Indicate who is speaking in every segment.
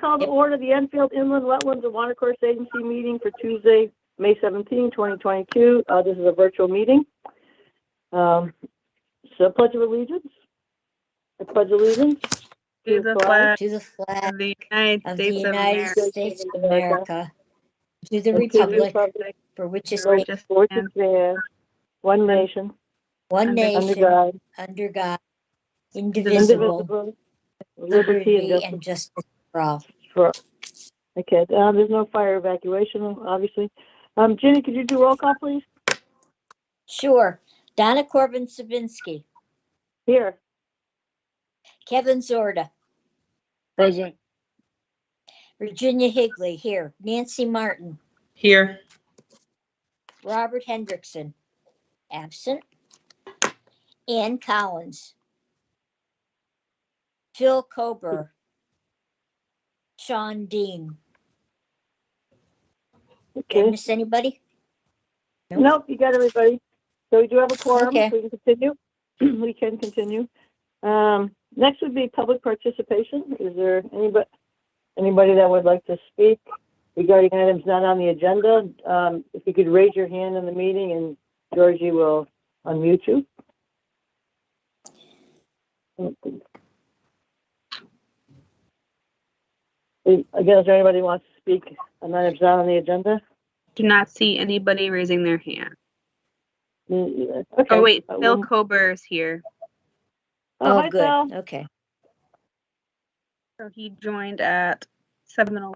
Speaker 1: Call to order the Enfield Inland Wetlands and Watercourse Agency meeting for Tuesday, May 17, 2022. This is a virtual meeting. So Pledge of Allegiance. I pledge allegiance
Speaker 2: to the flag
Speaker 3: of
Speaker 2: the United
Speaker 3: the
Speaker 2: States of
Speaker 3: United
Speaker 2: America,
Speaker 3: States of America, to the
Speaker 1: and to the
Speaker 3: republic
Speaker 1: republic
Speaker 3: for which is
Speaker 2: for which
Speaker 3: made
Speaker 2: it
Speaker 1: for which it
Speaker 2: stands,
Speaker 1: stands, one nation,
Speaker 3: one
Speaker 2: under
Speaker 1: under
Speaker 3: nation,
Speaker 1: God,
Speaker 3: under God, indivisible,
Speaker 1: indivisible, with liberty and
Speaker 3: and
Speaker 1: justice
Speaker 3: justice for all.
Speaker 1: for all. Okay, there's no fire evacuation, obviously. Ginny, could you do roll call, please?
Speaker 3: Sure. Donna Corbin-Savinsky,
Speaker 1: Here.
Speaker 3: Kevin Zorda,
Speaker 4: Present.
Speaker 3: Virginia Higley, here. Nancy Martin,
Speaker 2: here.
Speaker 3: Robert Hendrickson, absent. Ann Collins, Phil Kober, Sean Dean. Did I
Speaker 1: Okay.
Speaker 3: miss anybody?
Speaker 1: Nope, you got everybody. So we do have a quorum,
Speaker 3: Okay.
Speaker 1: so we can continue. We can continue. Next would be public participation. Is there anybody that would like to speak regarding items not on the agenda? If you could raise your hand in the meeting and Georgie will unmute you. Again, is there anybody who wants to speak on items not on the agenda?
Speaker 2: Do not see anybody raising their hand.
Speaker 1: Me either. Okay.
Speaker 2: Oh wait, Phil Kober is here.
Speaker 1: Hi,
Speaker 3: good.
Speaker 1: Phil.
Speaker 3: Okay.
Speaker 2: So he joined at 7:01.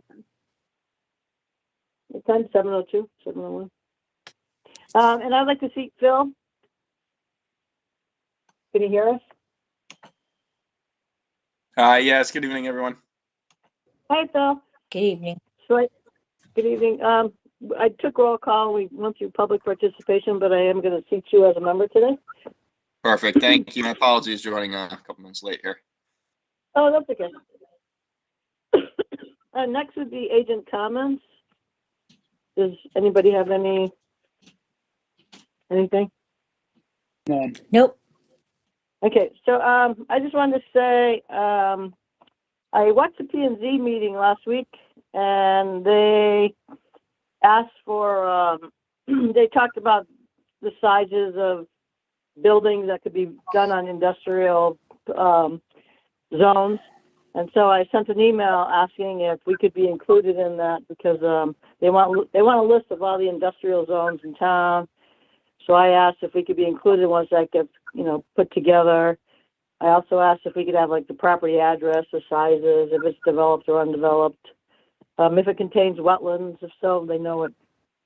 Speaker 1: It's time 7:02, 7:01. And I'd like to see Phil. Can you hear us?
Speaker 4: Yes, good evening, everyone.
Speaker 1: Hi, Phil.
Speaker 3: Good evening.
Speaker 1: So, good evening. I took roll call. We went through public participation, but I am going to seat you as a member today.
Speaker 4: Perfect, thank you. My apologies joining a couple minutes late here.
Speaker 1: Oh, that's okay. Next would be agent comments. Does anybody have anything?
Speaker 4: None.
Speaker 3: Nope.
Speaker 1: Okay, so I just wanted to say I watched the P&Z meeting last week, and they asked for they talked about the sizes of buildings that could be done on industrial zones, and so I sent an email asking if we could be included in that because they want a list of all the industrial zones in town. So I asked if we could be included once that gets put together. I also asked if we could have like the property address, the sizes, if it's developed or undeveloped, if it contains wetlands. If so, they know what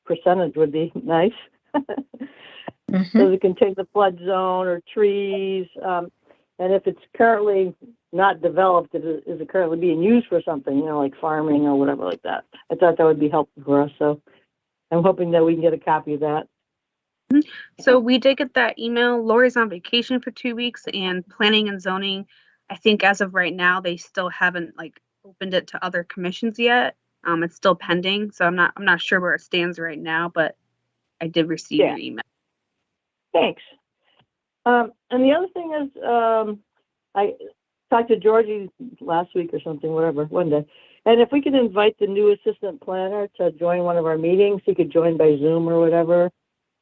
Speaker 1: percentage would be nice. Does it contain the flood zone or trees? And if it's currently not developed, is it currently being used for something, like farming or whatever like that? I thought that would be helpful for us. So I'm hoping that we can get a copy of that.
Speaker 2: So we did get that email. Lori's on vacation for 2 weeks, and planning and zoning, I think as of right now, they still haven't opened it to other commissions yet. It's still pending, so I'm not sure where it stands right now, but I did receive your email.
Speaker 1: Thanks. And the other thing is, I talked to Georgie last week or something, one day. And if we could invite the new assistant planner to join one of our meetings, he could join by Zoom or whatever.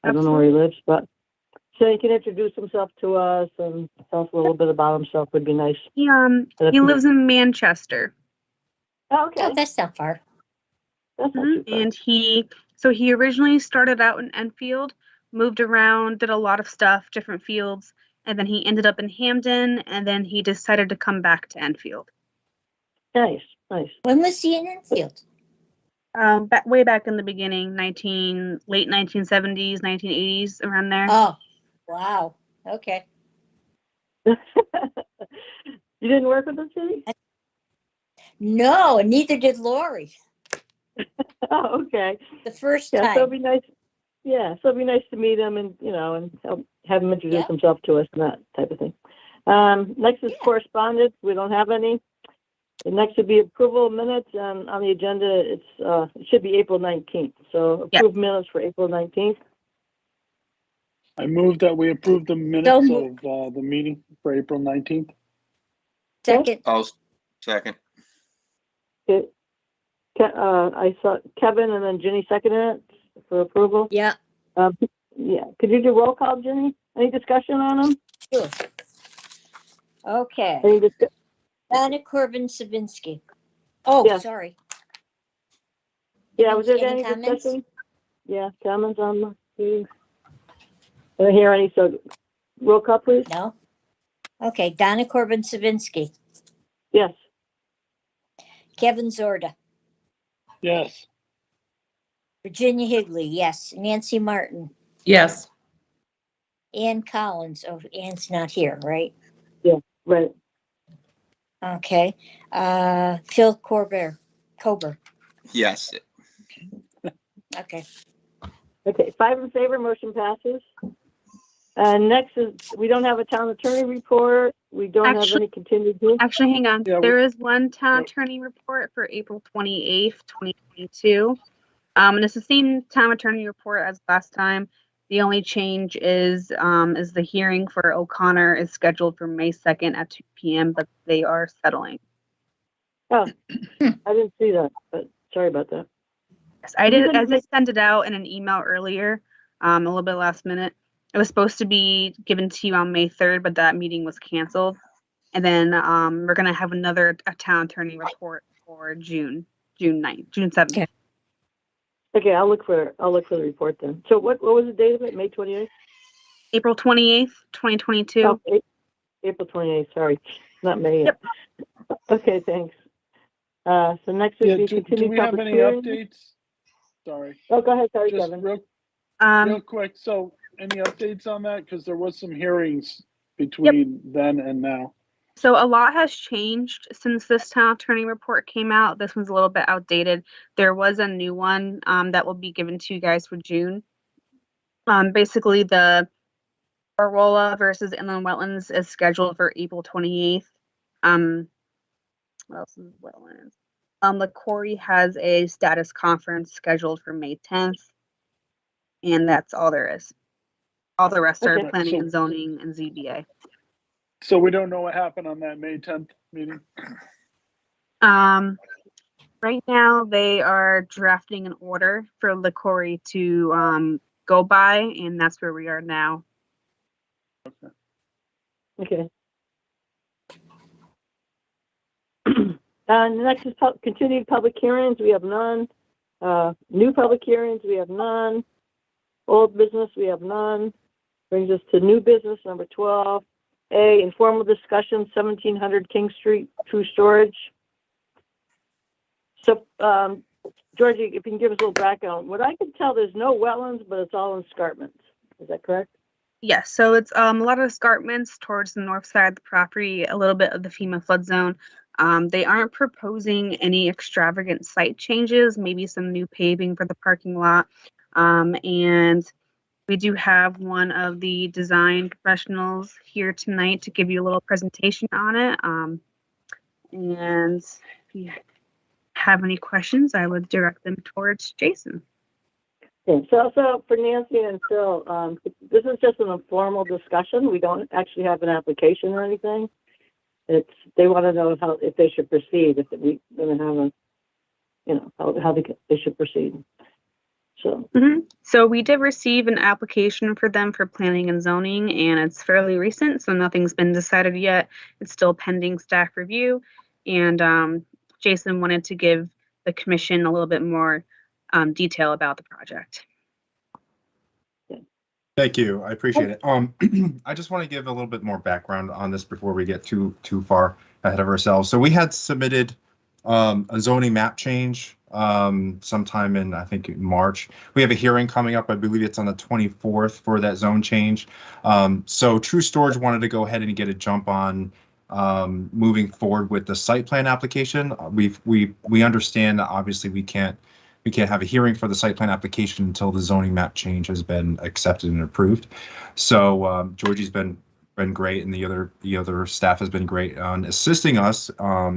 Speaker 1: I don't know where he lives, but so he can introduce himself to us and tell us a little bit about himself would be nice.
Speaker 2: He lives in Manchester.
Speaker 1: Oh, okay.
Speaker 3: Oh, that's not far.
Speaker 1: That's not too far.
Speaker 2: And he originally started out in Enfield, moved around, did a lot of stuff, different fields, and then he ended up in Hamden, and then he decided to come back to Enfield.
Speaker 1: Nice.
Speaker 3: When was he in Enfield?
Speaker 2: Way back in the beginning, late 1970s, 1980s, around there.
Speaker 3: Oh, wow. Okay.
Speaker 1: You didn't work with him, Cindy?
Speaker 3: No, and neither did Lori.
Speaker 1: Oh, okay.
Speaker 3: The first
Speaker 1: Yeah,
Speaker 3: time.
Speaker 1: so it'd be nice. Yeah, so it'd be nice to meet him and have him introduce
Speaker 3: Yep.
Speaker 1: himself to us and that type of thing. Next is correspondence. We don't have any. The next would be approval of minutes, and on the agenda, it should be April 19th. So
Speaker 2: Yep.
Speaker 1: approved minutes for April 19th.
Speaker 4: I move that we approve the minutes of the meeting for April 19th.
Speaker 3: Second.
Speaker 4: I'll second.
Speaker 1: Okay. I saw Kevin and then Ginny seconded it for approval.
Speaker 3: Yeah,
Speaker 1: Yeah, could you do roll call, Ginny? Any discussion on them?
Speaker 3: sure. Okay.
Speaker 1: Any discussion?
Speaker 3: Donna Corbin Savinsky. Oh,
Speaker 1: Yes.
Speaker 3: sorry.
Speaker 1: Yeah, was there
Speaker 3: Any
Speaker 1: any
Speaker 3: comments?
Speaker 1: discussion? Yeah, comments on the meeting? I don't hear any, so roll call, please.
Speaker 3: No? Okay, Donna Corbin Savinsky,
Speaker 1: Yes.
Speaker 3: Kevin Zorda,
Speaker 4: yes,
Speaker 3: Virginia Higley, yes. Nancy Martin,
Speaker 5: Yes.
Speaker 3: Ann Collins. Oh, Ann's not here, right?
Speaker 1: Right.
Speaker 3: Okay. Phil Cober.
Speaker 6: Yes.
Speaker 3: Okay.
Speaker 1: Okay, 5 in favor, motion passes. Next is, we don't have a town attorney report. We don't have
Speaker 2: Actually-
Speaker 1: any continued business.
Speaker 2: Actually, hang on.
Speaker 4: Yeah,
Speaker 2: There is one town
Speaker 1: Oh.
Speaker 2: attorney report for April 28th, 2022. And it's the same town attorney report as last time. The only change is the hearing for O'Connor is scheduled for May 2nd at 2 p.m., but they are settling.
Speaker 1: Oh, I didn't see that, but sorry about that.
Speaker 2: Yes, I
Speaker 1: You
Speaker 2: did.
Speaker 1: didn't
Speaker 2: I did
Speaker 1: make-
Speaker 2: send it out in an email earlier, a little bit last minute. It was supposed to be given to you on May 3rd, but that meeting was canceled. And then we're gonna have a town attorney report for June 9th, June 7th.
Speaker 3: Okay.
Speaker 1: Okay, I'll look for the report then. So what was the date of it? May 28th?
Speaker 2: April 28th, 2022.
Speaker 1: Oh, April 28th, sorry, not May yet. Okay, thanks. So next
Speaker 4: yeah,
Speaker 1: would be
Speaker 4: do
Speaker 1: continued
Speaker 4: we have
Speaker 1: public
Speaker 4: any
Speaker 1: hearing.
Speaker 4: updates? Sorry,
Speaker 1: Oh, go ahead, sorry,
Speaker 4: just
Speaker 1: Kevin.
Speaker 4: real quick, so any updates on that? Because there was some hearings between then and now.
Speaker 2: So a lot has changed since this town attorney report came out. This one's a little bit outdated. There was a new one that will be given to you guys for June. Basically, the Aurora versus inland wetlands is scheduled for April 28th. What else is wetlands? The Corey has a status conference scheduled for May 10th, and that's all there is. All the rest are
Speaker 1: Okay.
Speaker 2: planning and zoning and ZBA.
Speaker 4: So we don't know what happened on that May 10th meeting?
Speaker 2: Right now they are drafting an order for LaCory to go by, and that's where we are now.
Speaker 1: Okay. Next is continued public hearings, we have none. New public hearings, we have none. Old business, we have none. Brings us to new business, number 12. A, informal discussion, 1700 King Street, True Storage. So, Georgie, if you can give us a little background. What I can tell, there's no wetlands, but it's all escarpments. Is that correct?
Speaker 2: Yes, so it's a lot of escarpments towards the north side of the property, a little bit of the FEMA flood zone. They aren't proposing any extravagant site changes, maybe some new paving for the parking lot. And we do have one of the design professionals here tonight to give you a little presentation on it. And if you have any questions, I would direct them towards Jason.
Speaker 1: Okay, so also for Nancy and Phil, this is just an informal discussion. We don't actually have an application or anything. They want to know if they should proceed, if we're going to have how they should proceed. So,
Speaker 2: So we did receive an application for them for planning and zoning, and it's fairly recent, so nothing's been decided yet. It's still pending staff review, and Jason wanted to give the commission a little bit more detail about the project.
Speaker 7: Thank you. I appreciate it. I just want to give a little bit more background on this before we get too far ahead of ourselves. So we had submitted a zoning map change sometime in, I think, March. We have a hearing coming up. I believe it's on the 24th for that zone change. So True Storage wanted to go ahead and get a jump on moving forward with the site plan application. We understand that obviously we can't have a hearing for the site plan application until the zoning map change has been accepted and approved. So Georgie's been been great, and the other staff has been great on assisting us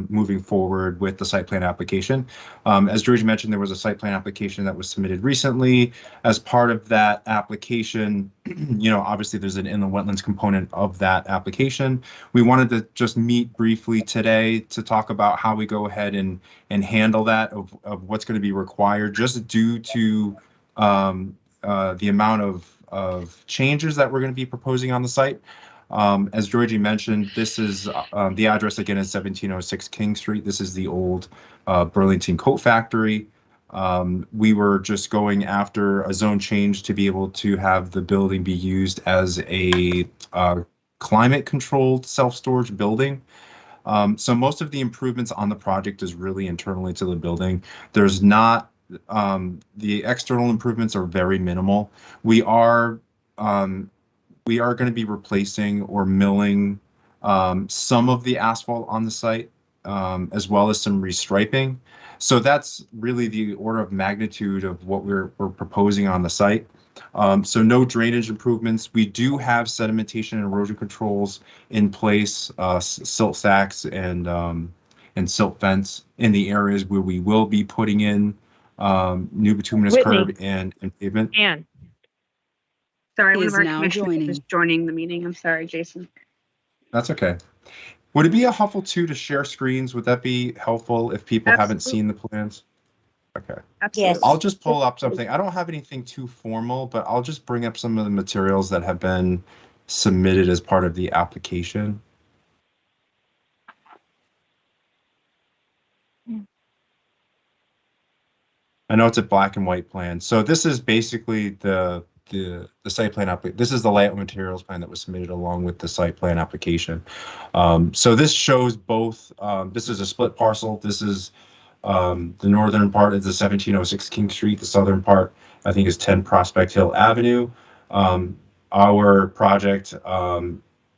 Speaker 7: moving forward with the site plan application. As George mentioned, there was a site plan application that was submitted recently. As part of that application, obviously there's an inland wetlands component of that application. We wanted to just meet briefly today to talk about how we go ahead and handle that of what's going to be required, just due to the amount of changes that we're going to be proposing on the site. As Georgie mentioned, this is the address again is 1706 King Street. This is the old Burlington Coat Factory. We were just going after a zone change to be able to have the building be used as a climate controlled self-storage building. So most of the improvements on the project is really internally to the building. There's not the external improvements are very minimal. We are going to be replacing or milling some of the asphalt on the site, as well as some restriping. So that's really the order of magnitude of what we're proposing on the site. So no drainage improvements. We do have sedimentation and erosion controls in place, silt stacks and silt fence in the areas where we will be putting in new bituminous curb and pavement.
Speaker 2: And sorry, one
Speaker 5: Is
Speaker 2: of our
Speaker 5: now
Speaker 2: commissioners is joining the meeting. I'm sorry, Jason.
Speaker 7: That's okay. Would it be helpful too to share screens? Would that be helpful if people haven't seen the plans? Okay.
Speaker 2: Absolutely.
Speaker 3: Yes.
Speaker 7: I'll just pull up something. I don't have anything too formal, but I'll just bring up some of the materials that have been submitted as part of the application. I know it's a black and white plan. So this is basically the site plan application. This is the layout materials plan that was submitted along with the site plan application. So this shows both. This is a split parcel. This is the northern part is the 1706 King Street. The southern part, I think, is 10 Prospect Hill Avenue. Our project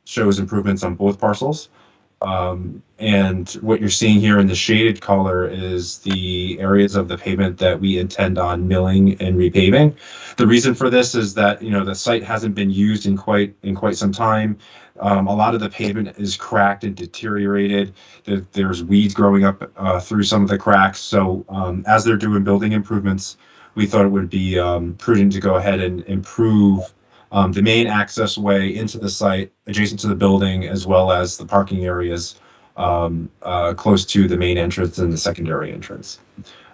Speaker 7: shows improvements on both parcels. And what you're seeing here in the shaded color is the areas of the pavement that we intend on milling and repaving. The reason for this is that, the site hasn't been used in quite some time. A lot of the pavement is cracked and deteriorated. There's weeds growing up through some of the cracks. So as they're doing building improvements, we thought it would be prudent to go ahead and improve the main access way into the site adjacent to the building, as well as the parking areas close to the main entrance and the secondary entrance.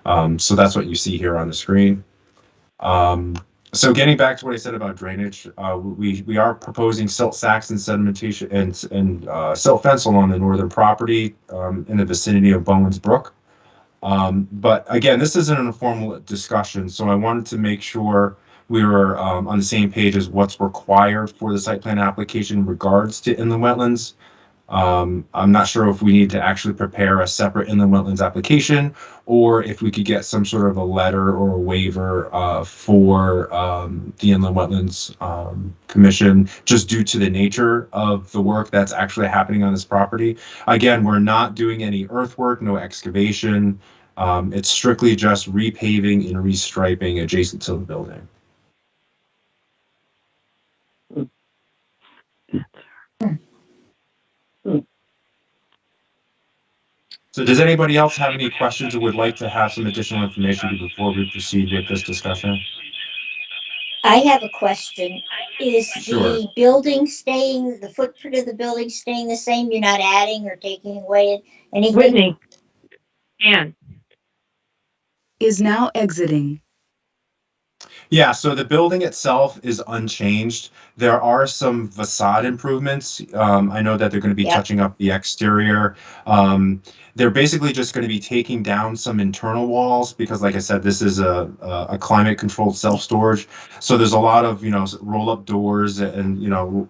Speaker 7: So that's what you see here on the screen. So getting back to what I said about drainage, we are proposing silt sacks and sedimentation and silt fence along the northern property in the vicinity of Bowens Brook. But again, this isn't an informal discussion, so I wanted to make sure we were on the same page as what's required for the site plan application in regards to inland wetlands. I'm not sure if we need to actually prepare a separate inland wetlands application, or if we could get some sort of a letter or a waiver for the Inland Wetlands Commission, just due to the nature of the work that's actually happening on this property. Again, we're not doing any earthwork, no excavation. It's strictly just repaving and restriping adjacent to the building. So does anybody else have any questions or would like to have some additional information before we proceed with this discussion?
Speaker 3: I have a question. Is
Speaker 7: Sure.
Speaker 3: the building staying, the footprint of the building staying the same? You're not adding or taking away anything?
Speaker 1: Whitney. Ann.
Speaker 5: Is now exiting.
Speaker 7: Yeah, so the building itself is unchanged. There are some facade improvements. I know that they're going to be
Speaker 3: Yep.
Speaker 7: touching up the exterior. They're basically just going to be taking down some internal walls because, like I said, this is a climate-controlled self-storage. So there's a lot of, roll-up doors and,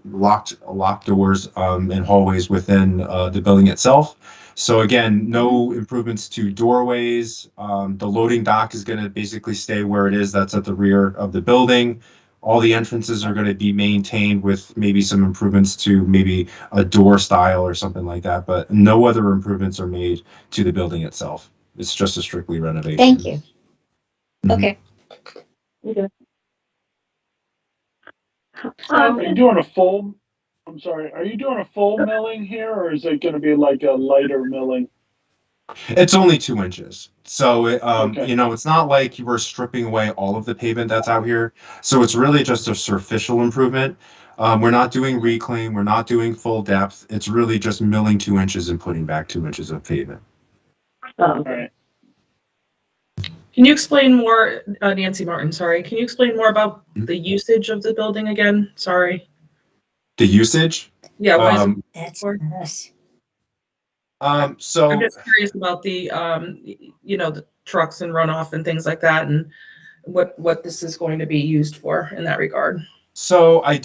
Speaker 7: locked doors and hallways within the building itself. So again, no improvements to doorways. The loading dock is going to basically stay where it is. That's at the rear of the building. All the entrances are going to be maintained with maybe some improvements to maybe a door style or something like that, but no other improvements are made to the building itself. It's just a strictly renovation.
Speaker 3: Thank you.
Speaker 7: Mhm.
Speaker 3: Okay.
Speaker 1: Okay.
Speaker 4: Are you doing a full I'm sorry, are you doing a full milling here, or is it gonna be like a lighter milling?
Speaker 7: It's only 2 inches. So,
Speaker 4: Okay.
Speaker 7: you know, it's not like you were stripping away all of the pavement that's out here. So it's really just a superficial improvement. We're not doing reclaim. We're not doing full depth. It's really just milling 2 inches and putting back 2 inches of pavement.
Speaker 4: All right.
Speaker 8: Can you explain more, Nancy Martin, sorry, can you explain more about the usage of the building again? Sorry.
Speaker 7: The usage?
Speaker 8: Yeah, what is it
Speaker 3: That's
Speaker 8: for?
Speaker 3: us.
Speaker 7: So
Speaker 8: I'm just curious about the, the trucks and runoff and things like that, and what this is going to be used for in that regard.
Speaker 7: So I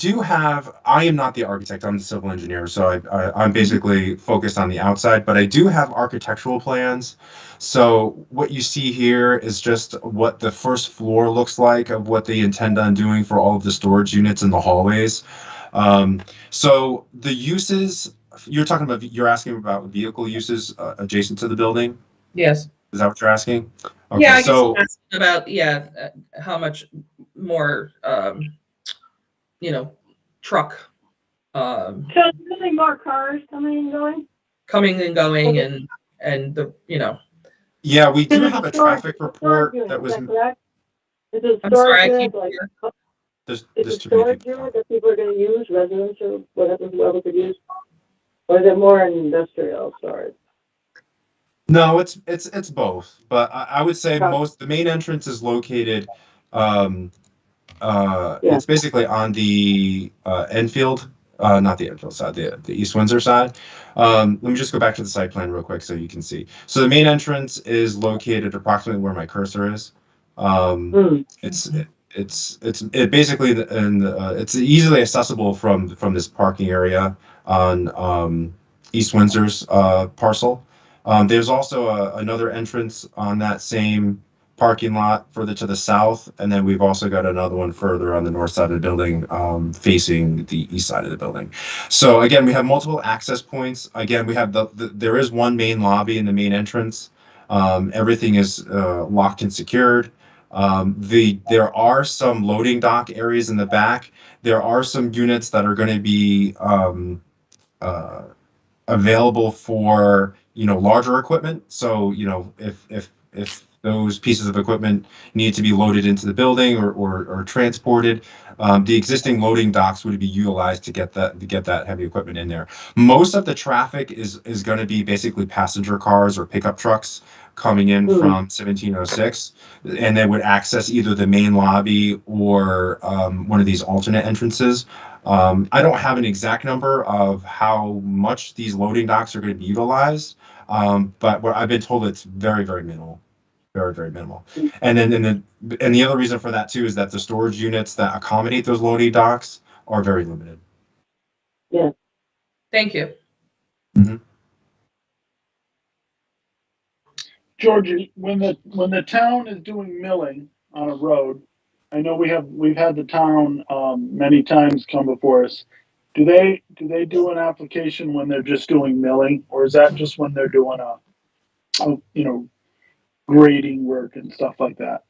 Speaker 7: am not the architect, I'm the civil engineer, so I'm basically focused on the outside, but I do have architectural plans. So what you see here is just what the first floor looks like of what they intend on doing for all of the storage units in the hallways. So the uses, you're asking about vehicle uses adjacent to the building?
Speaker 8: Yes.
Speaker 7: Is that what you're asking? Okay,
Speaker 8: Yeah, I guess
Speaker 7: so
Speaker 8: I'm asking about, how much more, truck,
Speaker 1: So there's really more cars coming and going?
Speaker 8: coming and going and the,
Speaker 7: yeah, we do
Speaker 1: Is it
Speaker 7: have a
Speaker 1: storage-
Speaker 7: traffic
Speaker 1: storage
Speaker 7: report
Speaker 1: unit,
Speaker 7: that was
Speaker 1: is that correct? Is it
Speaker 8: I'm sorry, I
Speaker 1: storage
Speaker 8: can't
Speaker 1: unit, like,
Speaker 8: hear.
Speaker 7: there's
Speaker 1: is
Speaker 7: there's
Speaker 1: it
Speaker 7: too many
Speaker 1: storage
Speaker 7: people.
Speaker 1: unit that people are gonna use, residents or whatever, whoever could use? Or is it more industrial storage?
Speaker 7: No, it's both, but I would say
Speaker 1: Okay.
Speaker 7: the main entrance is located,
Speaker 1: Yeah.
Speaker 7: it's basically on the Enfield, not the Enfield side, the East Windsor side. Let me just go back to the site plan real quick so you can see. So the main entrance is located approximately where my cursor is. It's basically it's easily accessible from this parking area on East Windsor's parcel. There's also another entrance on that same parking lot further to the south, and then we've also got another one further on the north side of the building, facing the east side of the building. So again, we have multiple access points. Again, we have there is one main lobby in the main entrance. Everything is locked and secured. There are some loading dock areas in the back. There are some units that are going to be available for larger equipment. So if those pieces of equipment need to be loaded into the building or transported, the existing loading docks would be utilized to get that heavy equipment in there. Most of the traffic is going to be basically passenger cars or pickup trucks coming in from 1706, and they would access either the main lobby or one of these alternate entrances. I don't have an exact number of how much these loading docks are going to be utilized, but I've been told it's very, very minimal. Very, very minimal. And then the other reason for that too is that the storage units that accommodate those loading docks are very limited.
Speaker 1: Yeah.
Speaker 8: Thank you.
Speaker 7: Mm-hmm.
Speaker 4: George, when the town is doing milling on a road, I know we've had the town many times come before us. Do they do an application when they're just doing milling, or is that just when they're doing a grading work and stuff like that?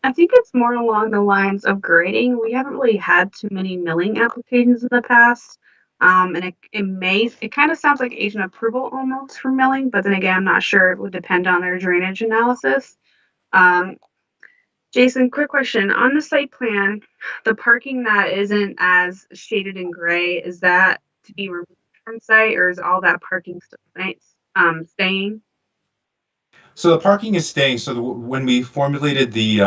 Speaker 2: I think it's more along the lines of grading. We haven't really had too many milling applications in the past. And it kind of sounds like agent approval almost for milling, but then again, I'm not sure. It would depend on their drainage analysis. Jason, quick question. On the site plan, the parking that isn't as shaded in gray, is that to be removed from site, or is all that parking still staying?
Speaker 7: So the parking is staying. So when we formulated the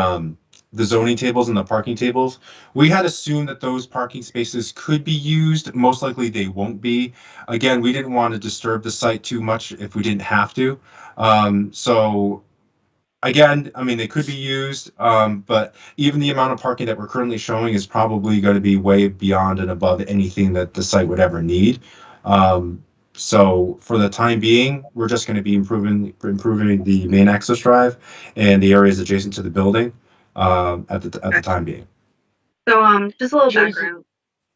Speaker 7: zoning tables and the parking tables, we had assumed that those parking spaces could be used. Most likely they won't be. Again, we didn't want to disturb the site too much if we didn't have to. So again, I mean, they could be used, but even the amount of parking that we're currently showing is probably going to be way beyond and above anything that the site would ever need. So for the time being, we're just going to be improving the main access drive and the areas adjacent to the building at the time being.
Speaker 2: So just a little
Speaker 4: Jason-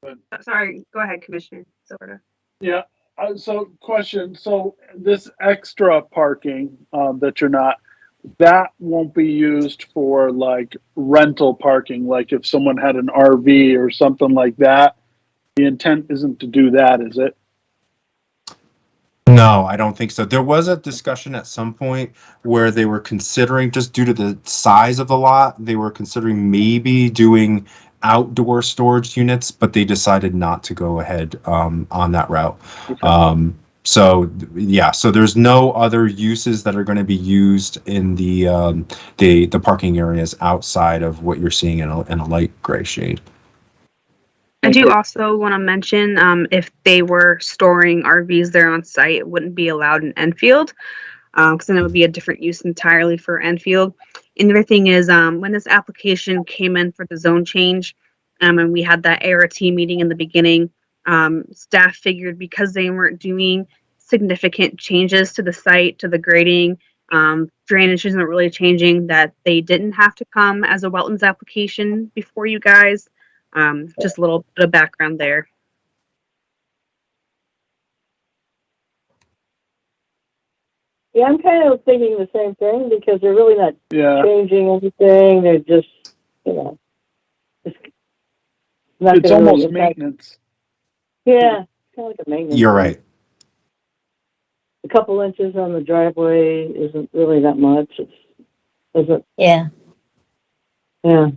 Speaker 2: background. Sorry, go ahead, Commissioner Silverda.
Speaker 4: Yeah. So question. So this extra parking that won't be used for like rental parking. Like if someone had an RV or something like that, intent isn't to do that, is it?
Speaker 7: No, I don't think so. There was a discussion at some point where they were considering, just due to the size of the lot, they were considering maybe doing outdoor storage units, but they decided not to go ahead on that route. So yeah, so there's no other uses that are going to be used in the parking areas outside of what you're seeing in a light gray shade.
Speaker 2: I do also want to mention, if they were storing RVs there on site, it wouldn't be allowed in Enfield, because then it would be a different use entirely for Enfield. And the other thing is, when this application came in for the zone change, and we had that ART meeting in the beginning, staff figured because they weren't doing significant changes to the site, to the grading, drainage isn't really changing, that they didn't have to come as a wetlands application before you guys. Just a little bit of background there.
Speaker 1: Yeah, I'm kind of thinking the same thing because they're really not
Speaker 4: Yeah,
Speaker 1: changing anything. They're just, just not
Speaker 4: it's
Speaker 1: gonna really
Speaker 4: almost
Speaker 1: impact-
Speaker 4: maintenance.
Speaker 1: Yeah, kind of like a maintenance.
Speaker 7: You're
Speaker 1: thing.
Speaker 7: right.
Speaker 1: A couple inches on the driveway isn't really that much. It's, isn't,
Speaker 3: Yeah.
Speaker 1: yeah.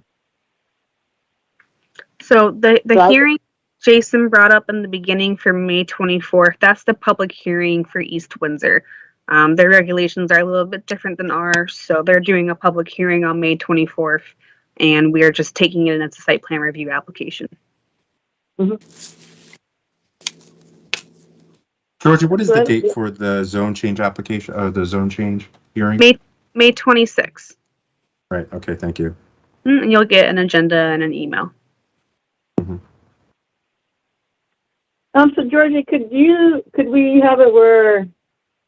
Speaker 2: So the
Speaker 1: So I-
Speaker 2: hearing Jason brought up in the beginning for May 24th, that's the public hearing for East Windsor. Their regulations are a little bit different than ours, so they're doing a public hearing on May 24th, and we are just taking it as a site plan review application.
Speaker 7: Georgia, what is the
Speaker 1: Good.
Speaker 7: date for the zone change application, the zone change hearing?
Speaker 2: May 26th.
Speaker 7: Right, okay, thank you.
Speaker 2: And you'll get an agenda and an email.
Speaker 1: So Georgie, could we have it where,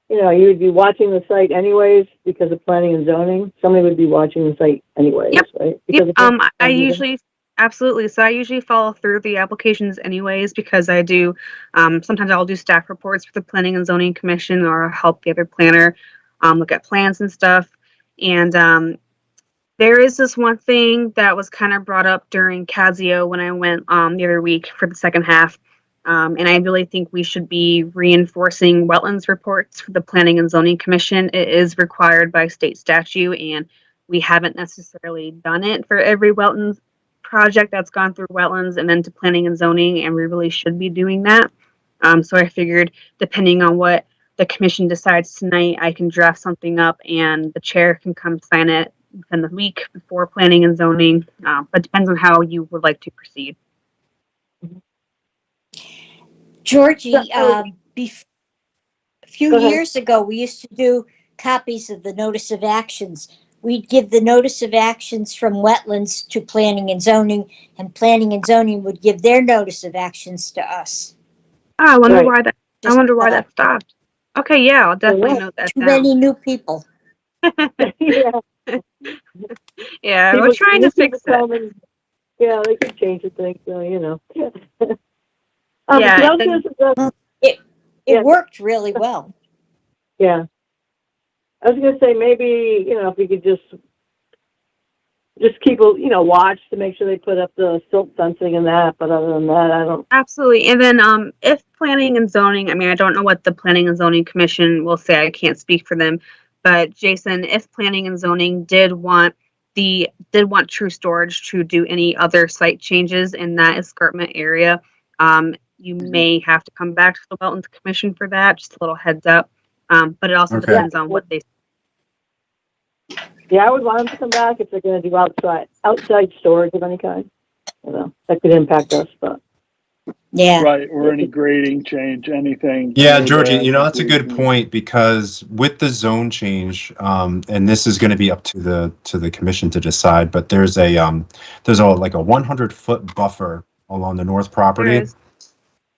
Speaker 1: you would be watching the site anyways because of planning and zoning? Somebody would be watching the site anyways,
Speaker 2: Yep.
Speaker 1: right?
Speaker 2: Yep.
Speaker 1: Because of
Speaker 2: I
Speaker 1: planning and
Speaker 2: usually, absolutely. So I usually follow through the applications anyways because I do, sometimes I'll do staff reports for the Planning and Zoning Commission or help the other planner look at plans and stuff. And there is this one thing that was kind of brought up during Casio when I went the other week for the second half. And I really think we should be reinforcing wetlands reports for the Planning and Zoning Commission. It is required by state statute, and we haven't necessarily done it for every wetlands project that's gone through wetlands and then to planning and zoning, and we really should be doing that. So I figured, depending on what the commission decides tonight, I can draft something up and the chair can come sign it within the week before planning and zoning, but depends on how you would like to proceed.
Speaker 3: Georgie, a
Speaker 1: Go
Speaker 3: few
Speaker 1: ahead.
Speaker 3: years ago, we used to do copies of the notice of actions. We'd give the notice of actions from wetlands to planning and zoning, and planning and zoning would give their notice of actions to us.
Speaker 2: Oh, I wonder
Speaker 1: Right.
Speaker 2: why that. I
Speaker 3: Just,
Speaker 2: wonder why that stopped. Okay, yeah, I'll definitely
Speaker 1: yeah,
Speaker 2: note that
Speaker 3: Too
Speaker 2: down.
Speaker 3: many new people.
Speaker 1: yeah.
Speaker 2: Yeah,
Speaker 1: People-
Speaker 2: we're trying to
Speaker 1: people
Speaker 2: fix
Speaker 1: tell
Speaker 2: it.
Speaker 1: me- Yeah, they could change the thing, so,
Speaker 2: Yeah,
Speaker 1: so I was
Speaker 2: and-
Speaker 1: gonna suggest-
Speaker 3: It
Speaker 1: Yeah.
Speaker 3: worked really well.
Speaker 1: yeah. I was gonna say maybe, if we could just keep watch to make sure they put up the silt fencing and that, but other than that, I don't,
Speaker 2: Absolutely. And then if planning and zoning, I mean, I don't know what the Planning and Zoning Commission will say. I can't speak for them. But Jason, if planning and zoning did want True Storage to do any other site changes in that escarpment area, you may have to come back to the Wetlands Commission for that. Just a little heads up. But it also
Speaker 7: Okay.
Speaker 2: depends on what they.
Speaker 1: yeah, I would want them to come back if they're gonna do outside storage of any kind. That could impact us, but.
Speaker 3: Yeah.
Speaker 4: Right, or any grading change, anything.
Speaker 7: Yeah,
Speaker 4: like
Speaker 7: Georgie,
Speaker 4: that.
Speaker 7: that's a good point because with the zone change, and this is going to be up to the commission to decide, but there's a 100-foot buffer along the north property.
Speaker 2: There is.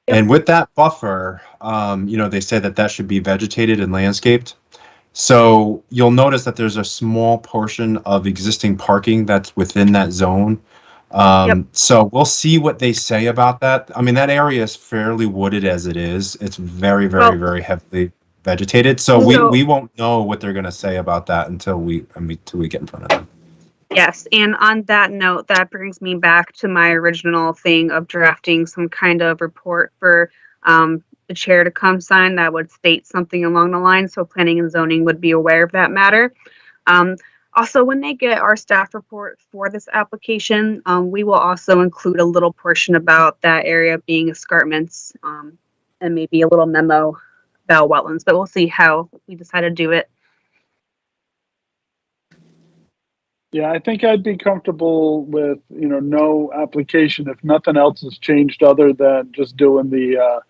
Speaker 7: And with that buffer, they say that should be vegetated and landscaped. So you'll notice that there's a small portion of existing parking that's within that zone. So we'll see what they say about that. I mean, that area is fairly wooded as it is. It's very, very,
Speaker 2: Well-
Speaker 7: very heavily vegetated. So we won't know what they're going to say about that until we get in front of them.
Speaker 2: Yes, and on that note, that brings me back to my original thing of drafting some kind of report for the chair to come sign that would state something along the line so planning and zoning would be aware of that matter. Um, Also, when they get our staff report for this application, we will also include a little portion about that area being escarpments and maybe a little memo about wetlands, but we'll see how we decide to do it.
Speaker 4: Yeah, I think I'd be comfortable with, no application if nothing else has changed other than just doing the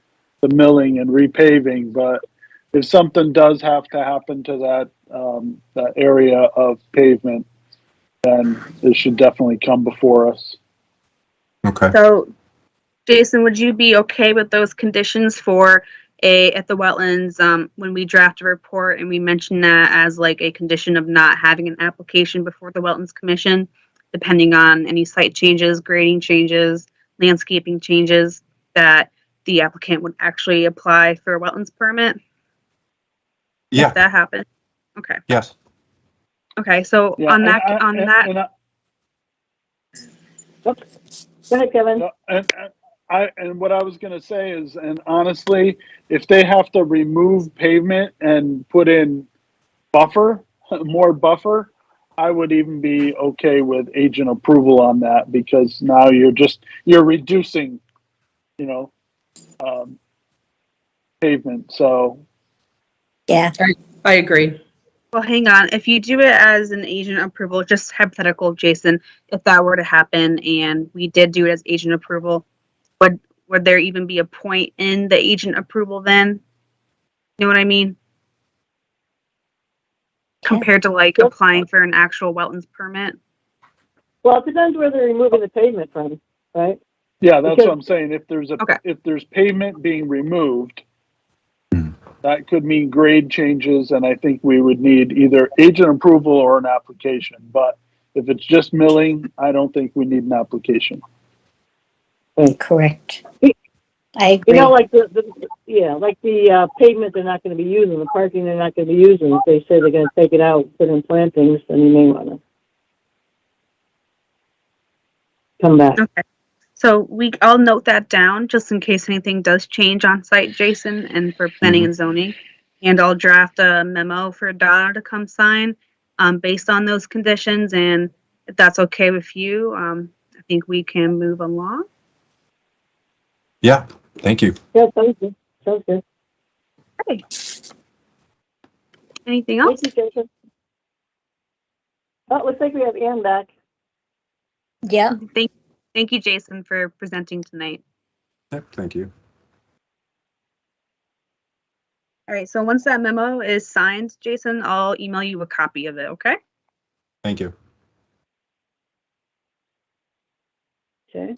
Speaker 4: milling and repaving. But if something does have to happen to that area of pavement, then it should definitely come before us.
Speaker 7: Okay.
Speaker 2: So, Jason, would you be okay with those conditions for at the wetlands when we draft a report and we mention that as like a condition of not having an application before the Wetlands Commission, depending on any site changes, grading changes, landscaping changes, that the applicant would actually apply for a wetlands permit?
Speaker 7: Yeah.
Speaker 2: If that happened? Okay.
Speaker 7: Yes.
Speaker 2: Okay, so
Speaker 4: Yeah,
Speaker 2: on that,
Speaker 1: Go ahead, Kevin.
Speaker 4: No, and what I was gonna say is, and honestly, if they have to remove pavement and put in more buffer, I would even be okay with agent approval on that, because now you're reducing, pavement, so.
Speaker 3: Yeah,
Speaker 8: I agree.
Speaker 2: well, hang on. If you do it as an agent approval, just hypothetical, Jason, if that were to happen and we did do it as agent approval, would there even be a point in the agent approval then? You know what I mean? Compared to like
Speaker 1: Yep.
Speaker 2: applying for an actual wetlands permit?
Speaker 1: Well, it depends where they're removing the pavement from, right?
Speaker 4: Yeah, that's
Speaker 1: Because-
Speaker 4: what I'm saying.
Speaker 2: Okay.
Speaker 4: If there's pavement being removed,
Speaker 7: Hmm.
Speaker 4: that could mean grade changes, and I think we would need either agent approval or an application. But if it's just milling, I don't think we need an application.
Speaker 3: correct. I agree.
Speaker 1: Like the pavement they're not going to be using, the parking they're not going to be using. If they say they're going to take it out, put in plantings, then you may want to come back.
Speaker 2: Okay. So I'll note that down just in case anything does change on site, Jason, and for planning and zoning. And I'll draft a memo for Donna to come sign based on those conditions. And if that's okay with you, I think we can move along.
Speaker 7: Yeah. Thank you.
Speaker 1: Yeah, sounds good. Sounds good.
Speaker 2: Okay. Anything else?
Speaker 1: Thank you, Jason. Oh, looks like we have Ann back.
Speaker 3: Yeah,
Speaker 2: Thank you, Jason, for presenting tonight.
Speaker 7: Yep. Thank you.
Speaker 2: All right, so once that memo is signed, Jason, I'll email you a copy of it, okay?
Speaker 7: Thank you.
Speaker 1: Okay.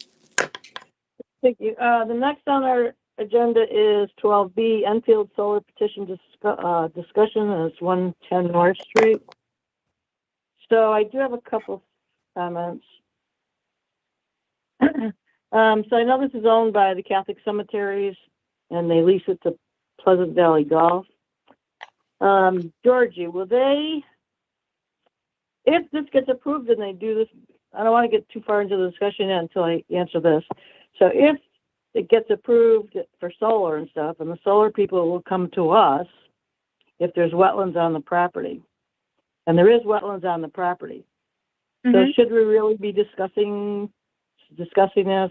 Speaker 1: Thank you. The next on our agenda is 12B, Enfield Solar Petition discussion. It's 110 North Street. So I do have a couple comments. So I know this is owned by the Catholic Cemeteries, and they lease it to Pleasant Valley Golf. Georgie, will they, if this gets approved and they do this, I don't want to get too far into the discussion yet until I answer this. So if it gets approved for solar and stuff, and the solar people will come to us if there's wetlands on the property, and there is wetlands on the property. So should we really be discussing this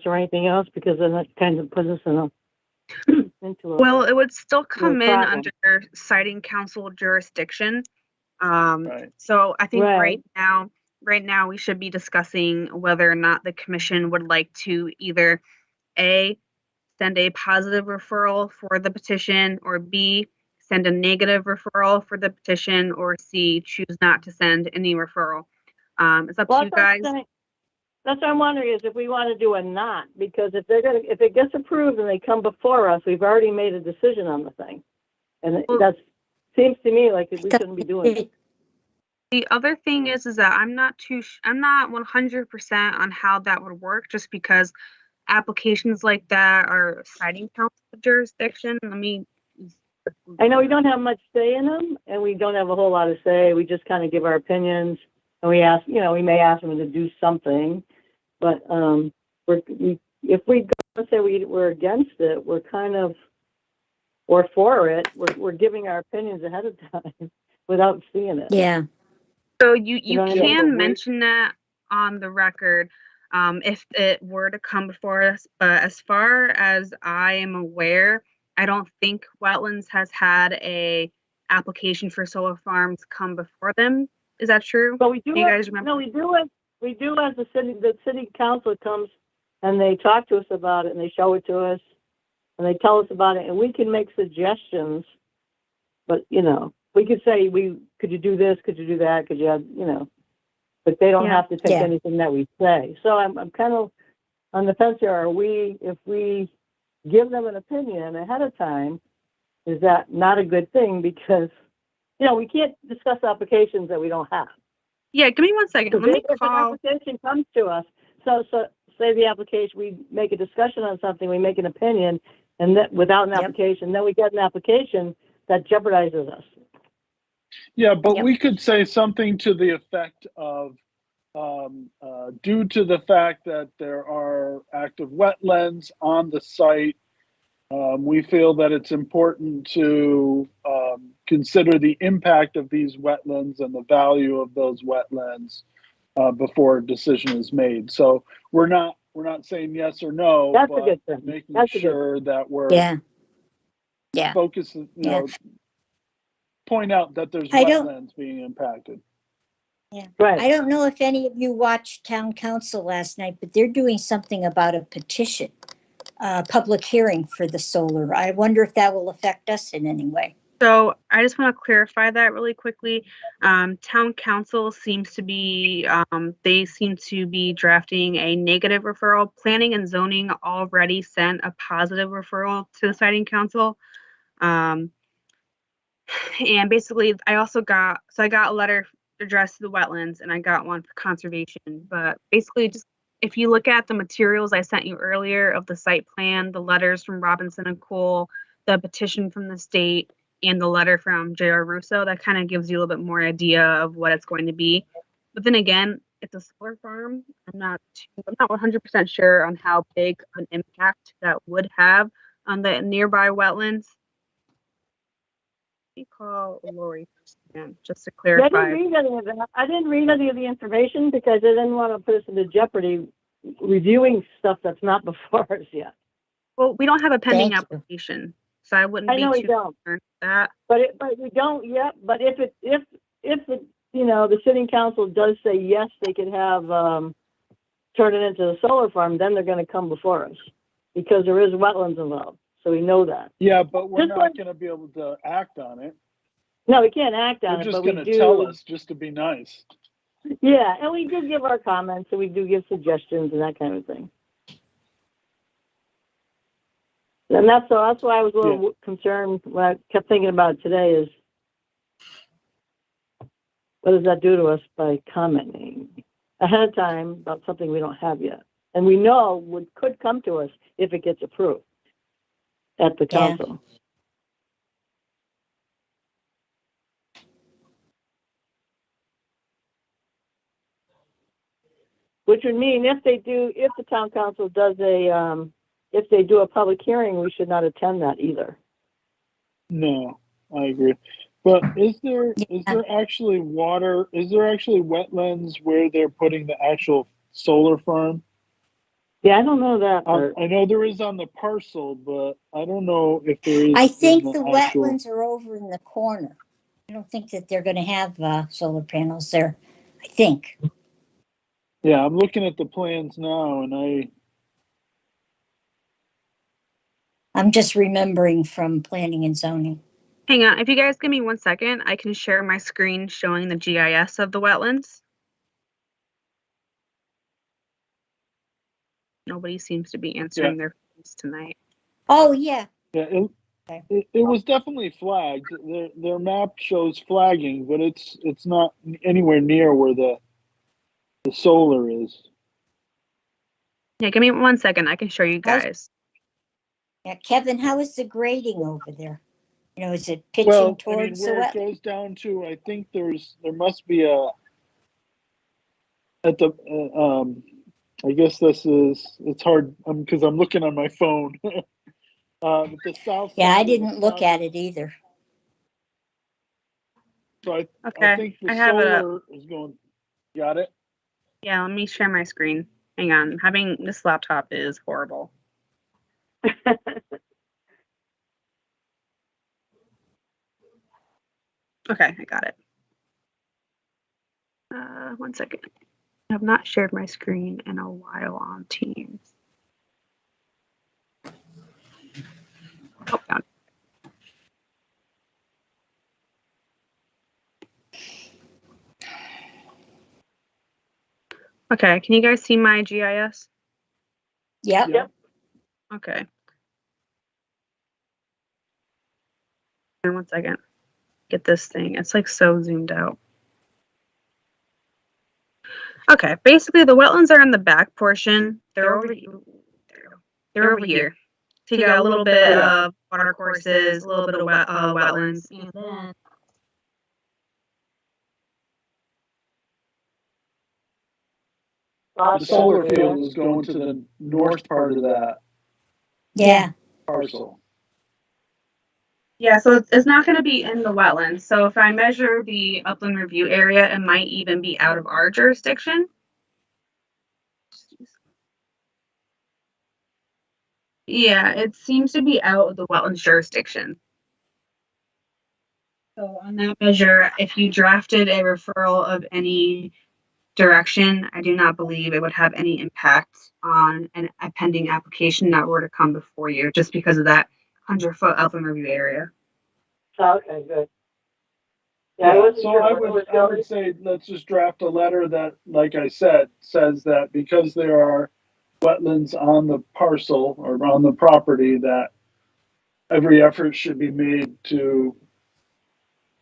Speaker 1: or anything else? Because then that kind of puts us in a into a
Speaker 2: Well, it would still come in
Speaker 1: problem.
Speaker 2: under citing council jurisdiction.
Speaker 4: Right.
Speaker 2: So I think
Speaker 1: Right.
Speaker 2: right now we should be discussing whether or not the commission would like to either A, send a positive referral for the petition, or B, send a negative referral for the petition, or C, choose not to send any referral. It's up to you guys.
Speaker 1: That's what I'm wondering is if we want to do a not, because if it gets approved and they come before us, we've already made a decision on the thing. And that seems to me like we shouldn't be doing it.
Speaker 2: The other thing is that I'm not 100% on how that would work, just because applications like that are citing council jurisdiction.
Speaker 1: I know we don't have much say in them, and we don't have a whole lot of say. We just kind of give our opinions, And we ask, we may ask them to do something, but, if we go and say we're against it, we're kind of, or for it, we're giving our opinions ahead of time without seeing it.
Speaker 3: Yeah,
Speaker 2: So you
Speaker 1: know what I mean?
Speaker 4: Yeah, but
Speaker 2: can mention that on the record, if it were to come before us, but as far as I am aware, I don't think Wetlands has had a application for solar farms come before them. Is that true?
Speaker 1: But we do,
Speaker 2: Do you guys remember?
Speaker 1: no, we do as the city council comes and they talk to us about it and they show it to us and they tell us about it and we can make suggestions. But, we could say, could you do this? Could you do that? Could you have, but they don't
Speaker 2: Yeah.
Speaker 1: have to take
Speaker 3: Yeah.
Speaker 1: anything that we say. So I'm kind of on the fence here. If we give them an opinion ahead of time, is that not a good thing? Because, we can't discuss applications that we don't have.
Speaker 2: Yeah, give me 1 second. Let me
Speaker 1: If an
Speaker 2: call.
Speaker 1: application comes to us, so say the application, we make a discussion on something, we make an opinion, and that without an
Speaker 3: Yep.
Speaker 1: application, then we get an application that jeopardizes us.
Speaker 4: Yeah, but
Speaker 3: Yep.
Speaker 4: we could say something to the effect of, due to the fact that there are active wetlands on the site, we feel that it's important to consider the impact of these wetlands and the value of those wetlands before a decision is made. So we're not saying yes or no,
Speaker 1: That's a
Speaker 4: but
Speaker 1: good thing.
Speaker 4: making
Speaker 1: That's a good
Speaker 4: sure that we're
Speaker 3: yeah, yeah.
Speaker 4: focusing,
Speaker 3: Yeah.
Speaker 4: point out that there's
Speaker 3: I don't-
Speaker 4: wetlands being impacted.
Speaker 1: Right.
Speaker 3: I don't know if any of you watched town council last night, but they're doing something about a petition, public hearing for the solar. I wonder if that will affect us in any way.
Speaker 2: So I just want to clarify that really quickly. Town council seems to be, they seem to be drafting a negative referral. Planning and zoning already sent a positive referral to the siting council. And basically I got a letter addressed to the wetlands and I got one for conservation. But basically just, if you look at the materials I sent you earlier of the site plan, the letters from Robinson and Cole, the petition from the state, and the letter from J.R. Russo, that kind of gives you a little bit more idea of what it's going to be. But then again, it's a solar farm. I'm not 100% sure on how big of an impact that would have on the nearby wetlands. Let me call Lori first again, just to
Speaker 1: Yeah, I
Speaker 2: clarify.
Speaker 1: didn't read any of that. I didn't read any of the information because I didn't want to put us into jeopardy reviewing stuff that's not before us yet.
Speaker 2: Well, we don't have a pending
Speaker 3: Thank you.
Speaker 2: application, so I wouldn't
Speaker 1: I
Speaker 2: be
Speaker 1: know we
Speaker 2: too
Speaker 1: don't.
Speaker 2: concerned with that.
Speaker 1: But we don't yet. But if the sitting council does say yes, they could have turn it into a solar farm, then they're going to come before us because there is wetlands involved. So we know that.
Speaker 4: Yeah, but we're
Speaker 1: Just
Speaker 4: not
Speaker 1: like-
Speaker 4: going to be able to act on it.
Speaker 1: No, we can't act on
Speaker 4: They're
Speaker 1: it,
Speaker 4: just
Speaker 1: but we
Speaker 4: going to
Speaker 1: do.
Speaker 4: tell us just to be nice.
Speaker 1: Yeah, and we do give our comments and we do give suggestions and that kind of thing. And that's why I was a little concerned when I kept thinking about it today is what does that do to us by commenting ahead of time about something we don't have yet? And we know could come to us if it gets approved at the
Speaker 3: Yeah.
Speaker 1: council. Which would mean if the town council does if they do a public hearing, we should not attend that either.
Speaker 4: No, I agree. But is there actually water? Is there actually wetlands where they're putting the actual solar farm?
Speaker 1: Yeah, I don't know that part.
Speaker 4: I know there is on the parcel, but I don't know if there is.
Speaker 3: I think
Speaker 4: in
Speaker 3: the
Speaker 4: actual-
Speaker 3: wetlands are over in the corner. I don't think that they're going to have solar panels there. I think.
Speaker 4: Yeah, I'm looking at the plans now, and
Speaker 3: I'm just remembering from planning and zoning.
Speaker 2: Hang on, if you guys give me 1 second, I can share my screen showing the GIS of the wetlands. Nobody seems to be answering their phones tonight.
Speaker 3: Oh, yeah.
Speaker 4: yeah, it was definitely flagged. Their map shows flagging, but it's not anywhere near where the solar is.
Speaker 2: Yeah, give me 1 second. I can show you guys.
Speaker 3: Yeah, Kevin, how is the grading over there? Is it pitching
Speaker 4: Well,
Speaker 3: towards the
Speaker 4: where it
Speaker 3: wetland?
Speaker 4: goes down to, I think there must be a at the, I guess it's hard, because I'm looking on my phone. The south.
Speaker 3: Yeah, I
Speaker 4: side of the
Speaker 3: didn't look
Speaker 4: south-
Speaker 3: at it either.
Speaker 4: So I
Speaker 2: Okay,
Speaker 4: think the
Speaker 2: I have it up.
Speaker 4: solar is going, got it?
Speaker 2: Yeah, let me share my screen. Hang on. Having this laptop is horrible. Okay, I got it. 1 second. I have not shared my screen in a while on Teams. Oh, found it. Okay, can you guys see my GIS?
Speaker 3: Yep.
Speaker 4: Yep.
Speaker 2: Okay. And 1 second. Get this thing. It's like so zoomed out. Okay, basically the wetlands are in the back portion. They're over here. They're over here. So you got a little bit of water courses, a little bit of wetlands, and then
Speaker 4: The solar field is going to the north part of that
Speaker 3: Yeah.
Speaker 4: parcel.
Speaker 2: yeah, so it's not going to be in the wetlands. So if I measure the upland review area, it might even be out of our jurisdiction. Yeah, it seems to be out of the wetlands jurisdiction. So on that measure, if you drafted a referral of any direction, I do not believe it would have any impact on a pending application that were to come before you, just because of that 100-foot upland review area.
Speaker 1: Okay, good. Yeah, I wasn't
Speaker 4: So
Speaker 1: sure
Speaker 4: I
Speaker 1: what was
Speaker 4: would
Speaker 1: going.
Speaker 4: say, let's just draft a letter that, like I said, says that because there are wetlands on the parcel or on the property, that every effort should be made to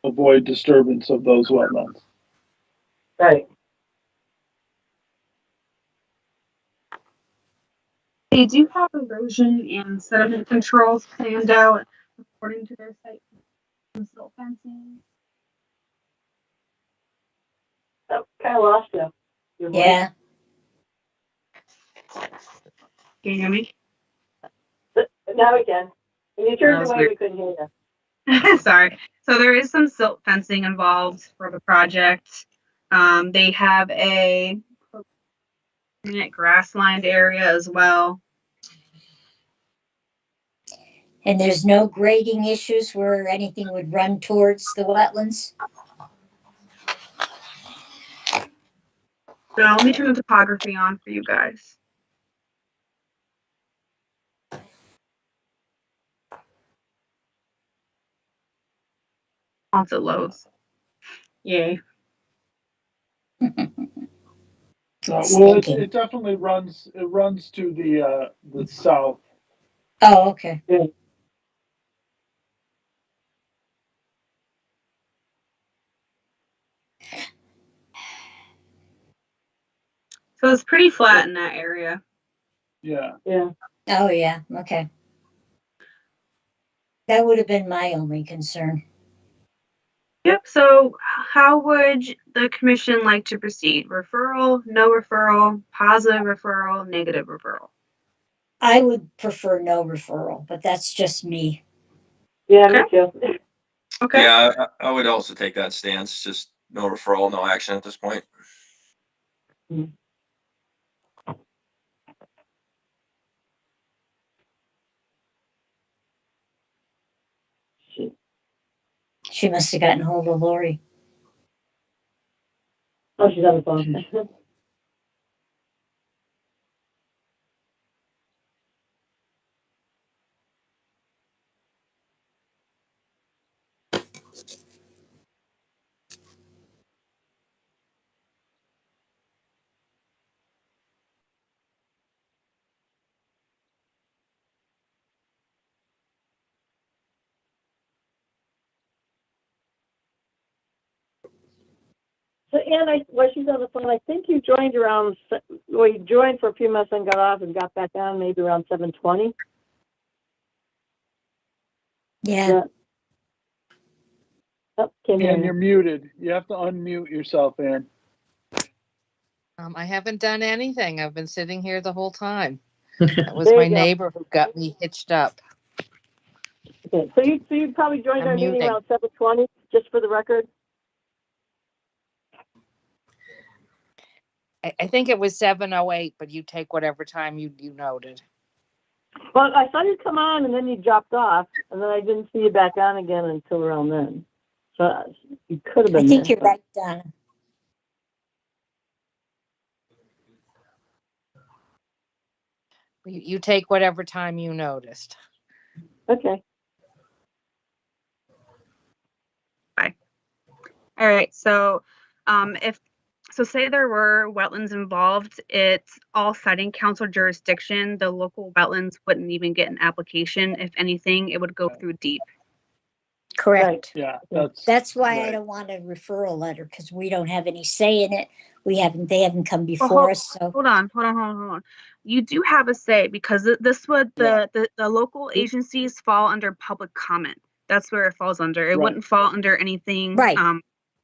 Speaker 4: avoid disturbance of those wetlands.
Speaker 1: Right.
Speaker 2: They do have erosion and sediment controls planned out according to their site. And silt fencing.
Speaker 1: Oh, kind of lost you. Your voice.
Speaker 3: Yeah.
Speaker 2: Can you hear me?
Speaker 1: Now we can. When you turned
Speaker 2: That was
Speaker 1: away,
Speaker 2: weird.
Speaker 1: we couldn't hear you.
Speaker 2: Sorry. So there is some silt fencing involved for the project. They have a grass-lined area as well.
Speaker 3: And there's no grading issues where anything would run towards the wetlands?
Speaker 2: So let me turn the topography on for you guys. Once it loads. Yay.
Speaker 4: Well, it definitely runs. It runs to the south.
Speaker 3: Oh, okay.
Speaker 2: So it's pretty flat in that area.
Speaker 4: Yeah.
Speaker 1: Yeah.
Speaker 3: Oh, yeah. Okay. That would have been my only concern.
Speaker 2: Yep. So how would the commission like to proceed? Referral, no referral, positive referral, negative referral?
Speaker 3: I would prefer no referral, but that's just me.
Speaker 1: Yeah, me too.
Speaker 2: Okay.
Speaker 6: Yeah, I would also take that stance. Just no referral, no action at this point.
Speaker 3: She must have gotten hold of Lori.
Speaker 1: Oh, she's on the phone. So, Ann, while she's on the phone, I think you joined around, well, you joined for a few minutes and got off and got back on maybe around 7:20.
Speaker 3: Yeah.
Speaker 1: Oh, can't hear
Speaker 4: Ann,
Speaker 1: you.
Speaker 4: you're muted. You have to unmute yourself, Ann.
Speaker 9: I haven't done anything. I've been sitting here the whole time. That was
Speaker 1: There
Speaker 9: my
Speaker 1: you go.
Speaker 9: neighbor who got me hitched up.
Speaker 1: Okay, so you probably joined
Speaker 9: I'm
Speaker 1: our meeting
Speaker 9: muting.
Speaker 1: around 7:20, just for the record?
Speaker 9: I think it was 7:08, but you take whatever time you noted.
Speaker 1: Well, I saw you come on and then you dropped off, and then I didn't see you back on again until around then. So you could have
Speaker 3: I
Speaker 1: been
Speaker 3: think
Speaker 1: there.
Speaker 3: you're right, Donna.
Speaker 9: You take whatever time you noticed.
Speaker 1: Okay.
Speaker 2: All right, so say there were wetlands involved, it's all siting council jurisdiction. The local wetlands wouldn't even get an application. If anything, it would go through deep.
Speaker 3: Correct.
Speaker 4: Yeah,
Speaker 3: That's why I
Speaker 4: right.
Speaker 3: don't want a referral letter, because we don't have any say in it. They haven't come
Speaker 2: Well,
Speaker 3: before us, so.
Speaker 2: Hold on. You do have a say because this would the local agencies fall under public comment. That's where it falls under. It
Speaker 4: Right.
Speaker 2: wouldn't fall under anything
Speaker 3: Right.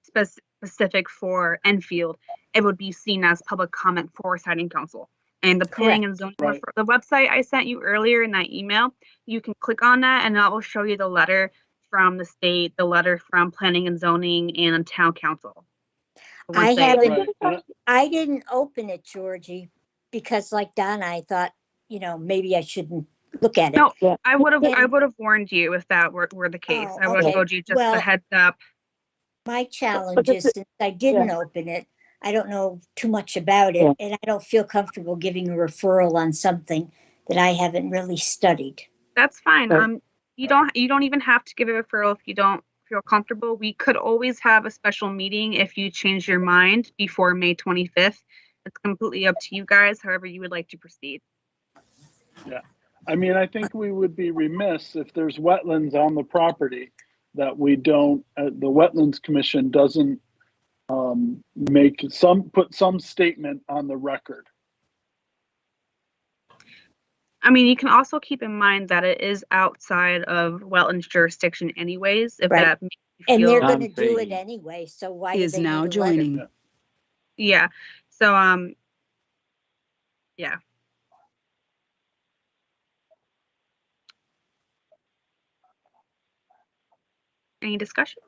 Speaker 2: specific for Enfield. It would be seen as public comment for siting council. And the planning and zoning,
Speaker 4: Right.
Speaker 2: the website I sent you earlier in that email, you can click on that and that will show you the letter from the state, the letter from planning and zoning and town council.
Speaker 3: I haven't,
Speaker 4: Right.
Speaker 3: I didn't open it, Georgie, because like Donna, I thought, maybe I shouldn't look at it.
Speaker 2: No,
Speaker 1: Yeah.
Speaker 2: I would
Speaker 3: And-
Speaker 2: have warned you if that were the case.
Speaker 3: Oh,
Speaker 2: I would have
Speaker 3: okay.
Speaker 2: told you just
Speaker 3: Well,
Speaker 2: a heads up.
Speaker 3: My challenge is, since I didn't open it, I don't know too much about it,
Speaker 1: Yeah.
Speaker 3: and I don't feel comfortable giving a referral on something that I haven't really studied.
Speaker 2: That's fine.
Speaker 1: Right.
Speaker 2: You don't even have to give a referral if you don't feel comfortable. We could always have a special meeting if you change your mind before May 25th. It's completely up to you guys, however you would like to proceed.
Speaker 4: Yeah. I mean, I think we would be remiss if there's wetlands on the property that we don't, the Wetlands Commission doesn't put some statement on the record.
Speaker 2: I mean, you can also keep in mind that it is outside of wetlands jurisdiction anyways, if
Speaker 3: Right.
Speaker 2: that makes you
Speaker 3: And they're
Speaker 2: feel,
Speaker 3: gonna do it anyway, so why do
Speaker 5: Is
Speaker 3: they
Speaker 5: now
Speaker 3: need a letter?
Speaker 5: joining.
Speaker 2: yeah. So, yeah. Any discussion?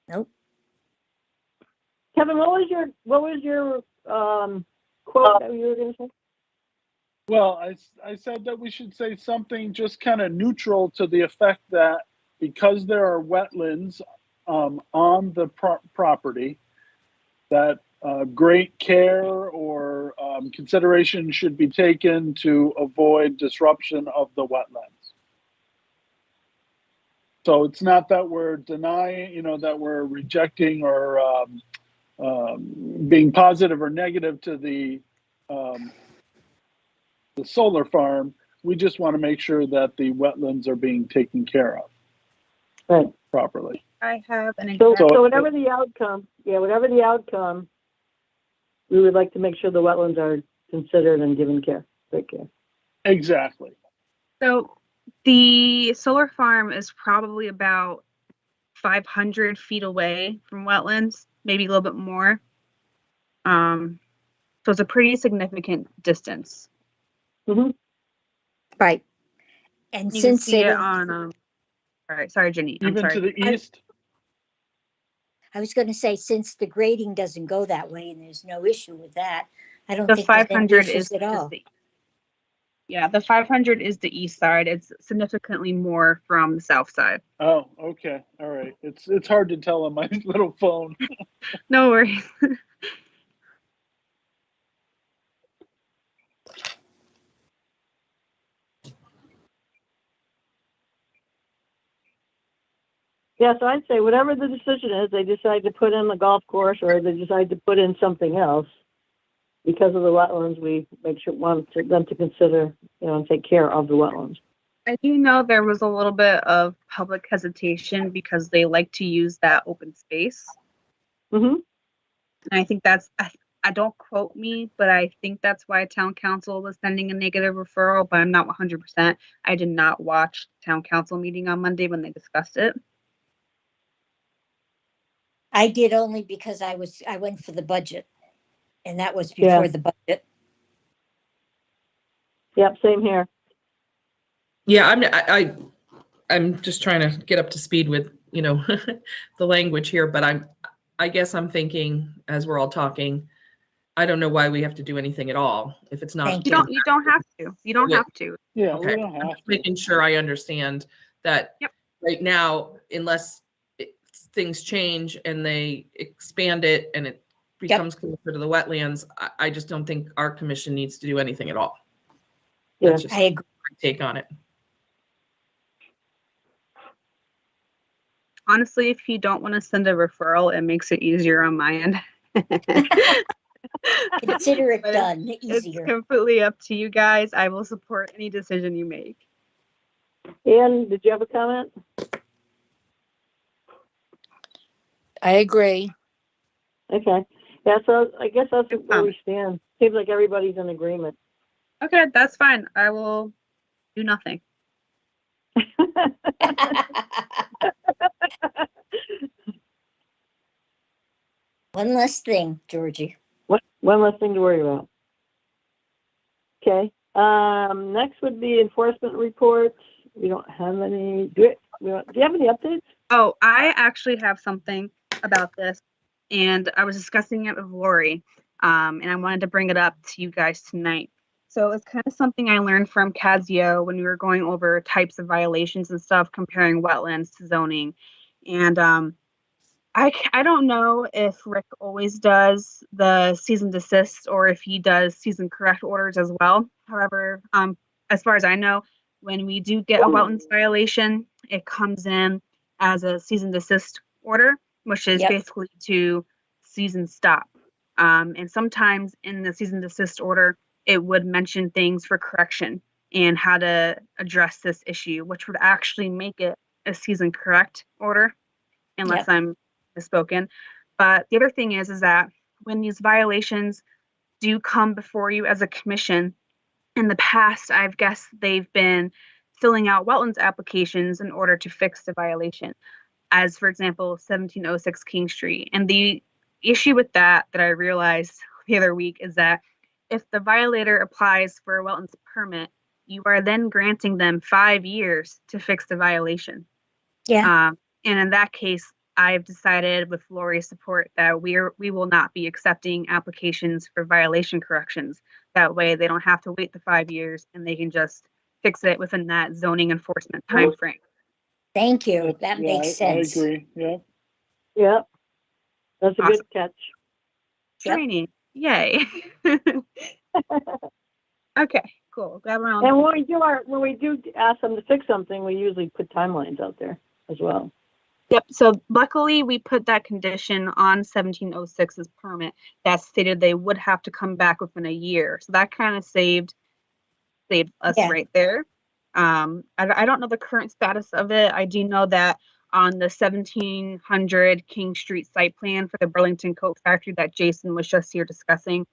Speaker 3: Nope.
Speaker 1: Kevin, what was your quote that you were going to say?
Speaker 4: Well, I said that we should say something just kind of neutral to the effect that because there are wetlands on the property, that great care or consideration should be taken to avoid disruption of the wetlands. So it's not that we're denying, that we're rejecting or being positive or negative to the solar farm. We just want to make sure that the wetlands are being taken care of properly.
Speaker 2: I have an
Speaker 1: So,
Speaker 2: example.
Speaker 1: so whatever the outcome, we would like to make sure the wetlands are considered and given care, great care.
Speaker 4: Exactly.
Speaker 2: So the solar farm is probably about 500 feet away from wetlands, maybe a little bit more. So it's a pretty significant distance.
Speaker 1: Mm-hmm.
Speaker 3: Right. And
Speaker 2: You can
Speaker 3: since
Speaker 2: see
Speaker 3: they
Speaker 2: it
Speaker 3: don't,
Speaker 2: on, all right, sorry, Jenny, I'm
Speaker 4: Even
Speaker 2: sorry.
Speaker 4: to the east.
Speaker 3: I was gonna say, since the grading doesn't go that way and there's no issue with that, I don't
Speaker 2: The
Speaker 3: think there's any
Speaker 2: 500
Speaker 3: issues at all.
Speaker 2: the 500 is the east side. It's significantly more from the south side.
Speaker 4: Oh, okay. All right. It's hard to tell on my little phone.
Speaker 2: No worries.
Speaker 1: Yeah, so I'd say whatever the decision is, they decide to put in the golf course or they decide to put in something else. Because of the wetlands, we want them to consider, and take care of the wetlands.
Speaker 2: I do know there was a little bit of public hesitation because they like to use that open space.
Speaker 1: Mm-hmm.
Speaker 2: And I think I don't quote me, but I think that's why town council was sending a negative referral, but I'm not 100%. I did not watch the town council meeting on Monday when they discussed it.
Speaker 3: I did only because I went for the budget. And that was
Speaker 1: Yeah.
Speaker 3: before the budget.
Speaker 1: Yep, same here.
Speaker 8: Yeah, I'm just trying to get up to speed with, you know, the language here, but I guess I'm thinking as we're all talking, I don't know why we have to do anything at all if it's not.
Speaker 3: Thank
Speaker 2: You don't have to. You don't have to.
Speaker 4: Yeah,
Speaker 8: Okay,
Speaker 4: we don't
Speaker 8: I'm
Speaker 4: have
Speaker 8: just
Speaker 4: to.
Speaker 8: making sure I understand that
Speaker 2: Yep.
Speaker 8: right now, unless things change and they expand it and it becomes closer to the wetlands, I just don't think our commission needs to do anything at all.
Speaker 1: Yeah.
Speaker 8: That's just
Speaker 3: I agree.
Speaker 8: my take on it.
Speaker 2: Honestly, if you don't want to send a referral, it makes it easier on my end.
Speaker 3: Consider it
Speaker 2: But
Speaker 3: done
Speaker 2: It's
Speaker 3: easier.
Speaker 2: completely up to you guys. I will support any decision you make.
Speaker 1: Ian, did you have a comment?
Speaker 9: I agree.
Speaker 1: Okay. Yeah, so I guess that's where we
Speaker 2: comment.
Speaker 1: stand. Seems like everybody's in agreement.
Speaker 2: Okay, that's fine. I will do nothing.
Speaker 3: One less thing, Georgie.
Speaker 1: One less thing to worry about. Okay. Next would be enforcement reports. We don't have any. Do you have any updates?
Speaker 2: Oh, I actually have something about this, and I was discussing it with Lori, and I wanted to bring it up to you guys tonight. So it's kind of something I learned from Casio when we were going over types of violations and stuff, comparing wetlands to zoning. And I don't know if Rick always does the cease and desist or if he does cease and correct orders as well. However, as far as I know, when we do get a wetlands violation, it comes in as a cease and desist order, which is
Speaker 3: Yep.
Speaker 2: basically to cease and stop. And sometimes in the cease and desist order, it would mention things for correction and how to address this issue, which would actually make it a cease and correct order, unless
Speaker 3: Yep.
Speaker 2: I'm misspoken. But the other thing is that when these violations do come before you as a commission, in the past, I've guessed they've been filling out wetlands applications in order to fix the violation, as for example, 1706 King Street. And the issue with that I realized the other week is that if the violator applies for a wetlands permit, you are then granting them 5 years to fix the violation.
Speaker 3: Yeah.
Speaker 2: And in that case, I've decided with Lori's support that we will not be accepting applications for violation corrections. That way they don't have to wait the 5 years and they can just fix it within that zoning enforcement time frame.
Speaker 3: Thank you. That makes sense.
Speaker 4: I agree. Yeah.
Speaker 1: Yep. That's a
Speaker 2: Awesome.
Speaker 1: good catch.
Speaker 3: Yep.
Speaker 2: Training. Yay. Okay, cool. Glad we're on.
Speaker 1: And when we do ask them to fix something, we usually put timelines out there as well.
Speaker 2: Yep. So luckily we put that condition on 1706's permit that stated they would have to come back within a year. So that kind of saved us
Speaker 3: Yeah.
Speaker 2: right there. I don't know the current status of it. I do know that on the 1700 King Street site plan for the Burlington Coat Factory that Jason was just here discussing,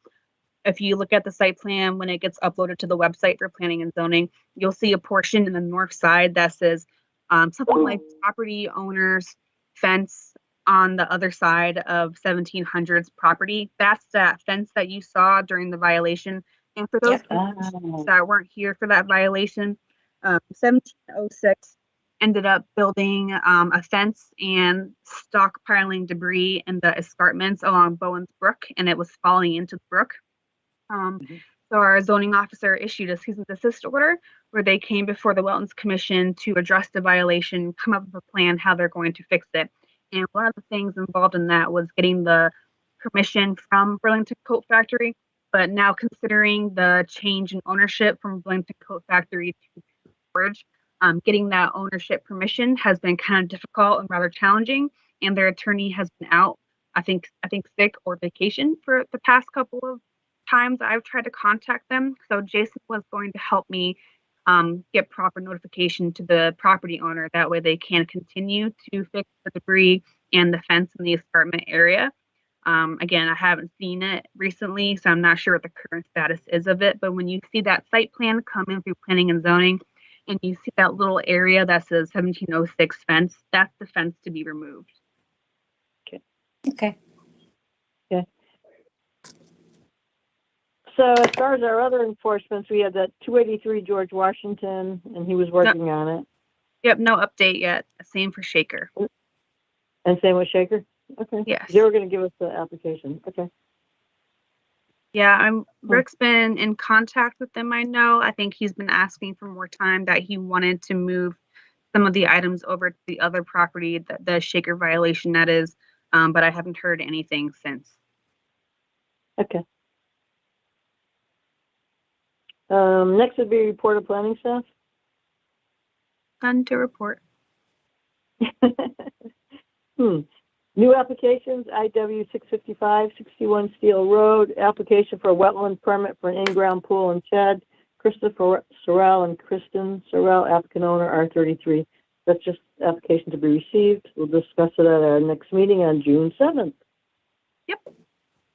Speaker 2: if you look at the site plan when it gets uploaded to the website for planning and zoning, you'll see a portion in the north side that says something like property owner's fence on the other side of 1700's property. That's that fence that you saw during the violation. And for those
Speaker 3: Yep.
Speaker 2: that weren't here for that violation, 1706 ended up building a fence and stockpiling debris in the escarpments along Bowen's Brook, and it was falling into the brook. So our zoning officer issued a cease and desist order where they came before the Wetlands Commission to address the violation, come up with a plan how they're going to fix it. And one of the things involved in that was getting the permission from Burlington Coat Factory, but now considering the change in ownership from Burlington Coat Factory to Forge, getting that ownership permission has been kind of difficult and rather challenging, and their attorney has been out, I think sick or vacation for the past couple of times I've tried to contact them. So Jason was going to help me get proper notification to the property owner. That way they can continue to fix the debris and the fence in the escarpment area. Again, I haven't seen it recently, so I'm not sure what the current status is of it. But when you see that site plan come in through planning and zoning, and you see that little area that says 1706 fence, that's the fence to be removed.
Speaker 3: Okay.
Speaker 1: so as far as our other enforcements, we had that 283 George Washington, and he was working on it.
Speaker 2: Yep, no update yet. Same for Shaker.
Speaker 1: And same with Shaker? Okay.
Speaker 2: Yes.
Speaker 1: They were gonna give us the application, okay.
Speaker 2: Yeah, Rick's been in contact with them, I know. I think he's been asking for more time, that he wanted to move some of the items over to the other property, the Shaker violation that is, but I haven't heard anything since.
Speaker 1: Okay. Next would be report of planning staff.
Speaker 2: None to report.
Speaker 1: New applications, IW 655, 61 Steel Road, application for a wetland permit for an in-ground pool and shed. Christopher Sorrell and Kristen Sorrell, applicant owner, R33. That's just application to be received. We'll discuss it at our next meeting on June 7th.
Speaker 2: Yep.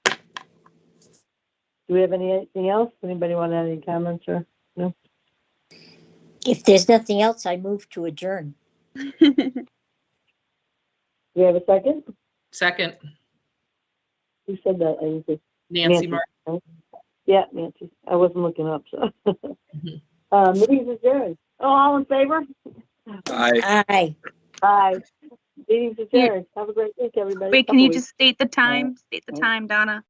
Speaker 1: Do we have anything else? Anybody want to add any comments or no?
Speaker 3: If there's nothing else, I move to adjourn.
Speaker 1: Do we have a second?
Speaker 8: Second,
Speaker 1: Who said that? I didn't see.
Speaker 8: Nancy Martin.
Speaker 1: Yeah, Nancy. I wasn't looking up, so.
Speaker 8: Mhm.
Speaker 1: Meeting's adjourned. Oh, all in favor?
Speaker 3: Aye.
Speaker 1: Aye. Meeting's adjourned. Have a great week, everybody.
Speaker 2: Wait, can you
Speaker 1: Couple
Speaker 2: just state the time? State the time, Donna.